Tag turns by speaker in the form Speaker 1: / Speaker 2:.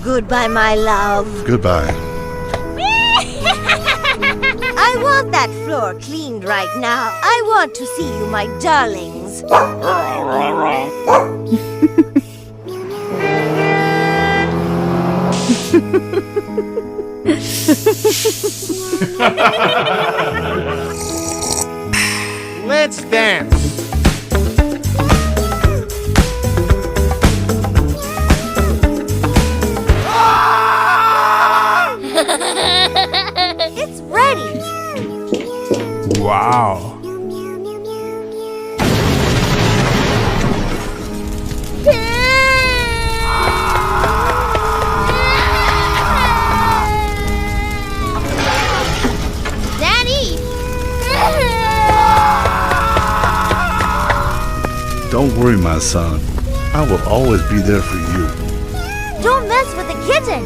Speaker 1: Goodbye, my love.
Speaker 2: Goodbye.
Speaker 1: I want that floor cleaned right now. I want to see you, my darlings.
Speaker 3: Let's dance.
Speaker 1: It's ready.
Speaker 4: Wow.
Speaker 1: Daddy!
Speaker 2: Don't worry, my son. I will always be there for you.
Speaker 1: Don't mess with the kitten.